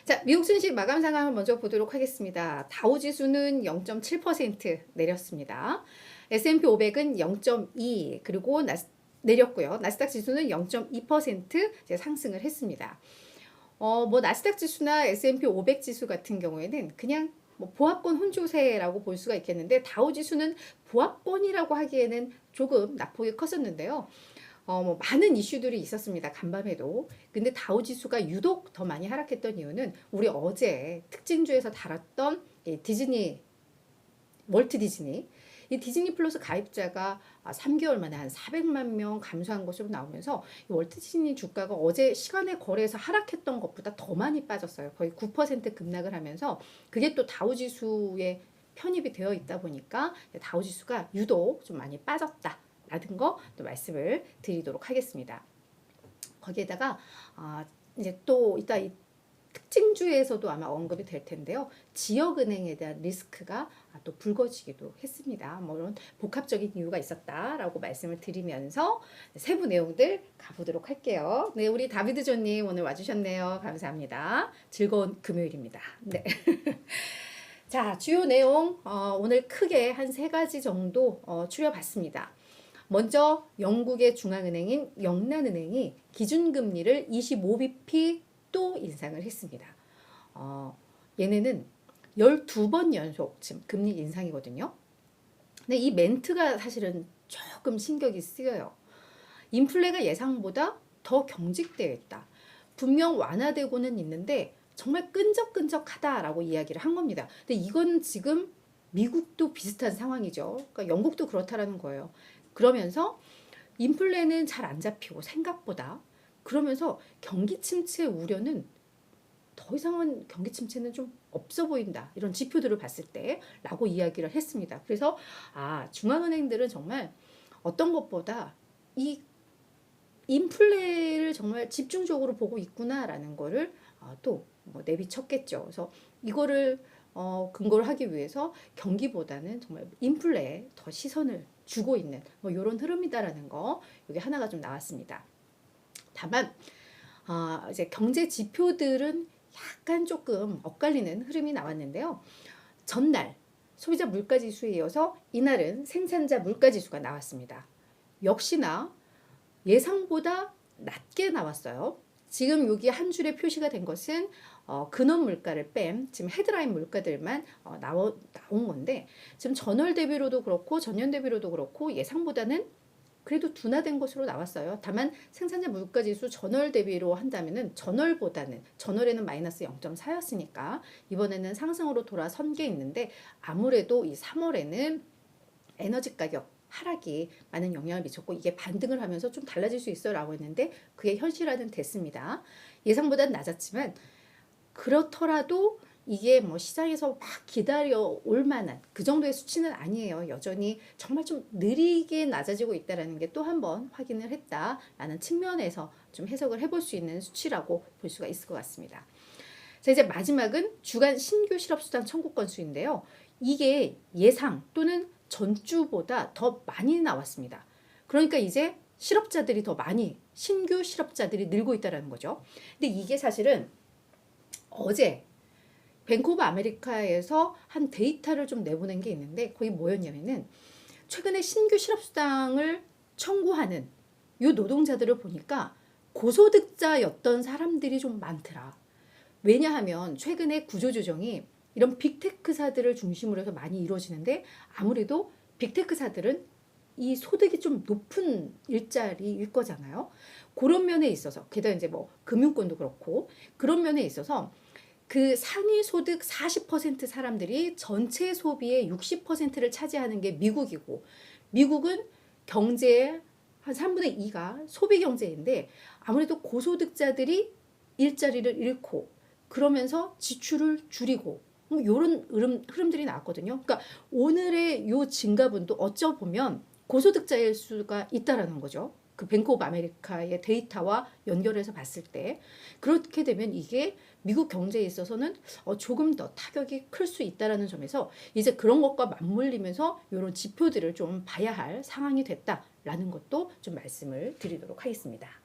자, 미국 증시 마감 상황을 먼저 보도록 하겠습니다. 다우지수는 0.7% 내렸습니다. S&P 500은 0.2 그리고 내렸고요. 나스닥 지수는 0.2% 이제 상승을 했습니다. 뭐 나스닥 지수나 S&P 500 지수 같은 경우에는 그냥 뭐 보합권 혼조세라고 볼 수가 있겠는데 다우 지수는 보합권이라고 하기에는 조금 낙폭이 컸었는데요. 뭐 많은 이슈들이 있었습니다. 간밤에도. 근데 다우지수가 유독 더 많이 하락했던 이유는 우리 어제 특징주에서 다뤘던 월트 디즈니. 이 디즈니 플러스 가입자가 3개월 만에 한 400만 명 감소한 것으로 나오면서 이 월트 디즈니 주가가 어제 시간의 거래에서 하락했던 것보다 더 많이 빠졌어요. 거의 9% 급락을 하면서 그게 또 다우지수에 편입이 되어 있다 보니까 다우지수가 유독 좀 많이 빠졌다. 라는 거 또 말씀을 드리도록 하겠습니다. 거기에다가 이제 또 이따 이 특징주에서도 아마 언급이 될 텐데요. 지역은행에 대한 리스크가 또 불거지기도 했습니다. 뭐 이런 복합적인 이유가 있었다라고 말씀을 드리면서 세부 내용들 가보도록 할게요. 네, 우리 다비드 존님 오늘 와주셨네요. 감사합니다. 즐거운 금요일입니다. 네. 자, 주요 내용 오늘 크게 한 3가지 정도 추려봤습니다. 먼저 영국의 중앙은행인 영란은행이 기준금리를 25bp 또 인상을 했습니다. 얘네는 12번 연속 지금 금리 인상이거든요. 근데 이 멘트가 사실은 조금 신경이 쓰여요. 인플레가 예상보다 더 경직되어 있다. 분명 완화되고는 있는데 정말 끈적끈적하다라고 이야기를 한 겁니다. 근데 이건 지금 미국도 비슷한 상황이죠. 그러니까 영국도 그렇다라는 거예요. 그러면서 인플레는 잘 안 잡히고 생각보다 그러면서 경기 침체 우려는 더 이상은 경기 침체는 좀 없어 보인다. 이런 지표들을 봤을 때 라고 이야기를 했습니다. 그래서 중앙은행들은 정말 어떤 것보다 이 인플레를 정말 집중적으로 보고 있구나라는 거를 또 내비쳤겠죠. 그래서 이거를 근거를 하기 위해서 경기보다는 정말 인플레에 더 시선을 주고 있는 뭐 이런 흐름이다라는 거 여기 하나가 좀 나왔습니다. 다만 이제 경제 지표들은 약간 조금 엇갈리는 흐름이 나왔는데요. 전날 소비자 물가지수에 이어서 이날은 생산자 물가지수가 나왔습니다. 역시나 예상보다 낮게 나왔어요. 지금 여기 한 줄에 표시가 된 것은 근원 물가를 뺀 지금 헤드라인 물가들만 나온 건데 지금 전월 대비로도 그렇고 전년 대비로도 그렇고 예상보다는 그래도 둔화된 것으로 나왔어요. 다만 생산자 물가지수 전월 대비로 한다면은 전월에는 마이너스 0.4였으니까 이번에는 상승으로 돌아선 게 있는데 아무래도 이 3월에는 에너지 가격 하락이 많은 영향을 미쳤고 이게 반등을 하면서 좀 달라질 수 있어 라고 했는데 그게 현실화는 됐습니다. 예상보다는 낮았지만 그렇더라도 이게 뭐 시장에서 막 기다려 올 만한 그 정도의 수치는 아니에요. 여전히 정말 좀 느리게 낮아지고 있다는 게 또 한 번 확인을 했다라는 측면에서 좀 해석을 해볼 수 있는 수치라고 볼 수가 있을 것 같습니다. 자, 이제 마지막은 주간 신규 실업수당 청구 건수인데요. 이게 예상 또는 전주보다 더 많이 나왔습니다. 그러니까 이제 실업자들이 더 많이 신규 실업자들이 늘고 있다는 거죠. 근데 이게 사실은 어제 뱅크 오브 아메리카에서 한 데이터를 좀 내보낸 게 있는데 거기 뭐였냐면은 최근에 신규 실업수당을 청구하는 이 노동자들을 보니까 고소득자였던 사람들이 좀 많더라. 왜냐하면 최근에 구조조정이 이런 빅테크사들을 중심으로 해서 많이 이루어지는데 아무래도 빅테크사들은 이 소득이 좀 높은 일자리일 거잖아요. 그런 면에 있어서 게다가 이제 뭐 금융권도 그렇고 그런 면에 있어서 그 상위 소득 40% 사람들이 전체 소비의 60%를 차지하는 게 미국이고 미국은 경제의 한 3분의 2가 소비 경제인데 아무래도 고소득자들이 일자리를 잃고 그러면서 지출을 줄이고 이런 흐름들이 나왔거든요. 그러니까 오늘의 요 증가분도 어쩌보면 고소득자일 수가 있다라는 거죠. 그 뱅크 오브 아메리카의 데이터와 연결해서 봤을 때 그렇게 되면 이게 미국 경제에 있어서는 조금 더 타격이 클 수 있다라는 점에서 이제 그런 것과 맞물리면서 이런 지표들을 좀 봐야 할 상황이 됐다라는 것도 좀 말씀을 드리도록 하겠습니다.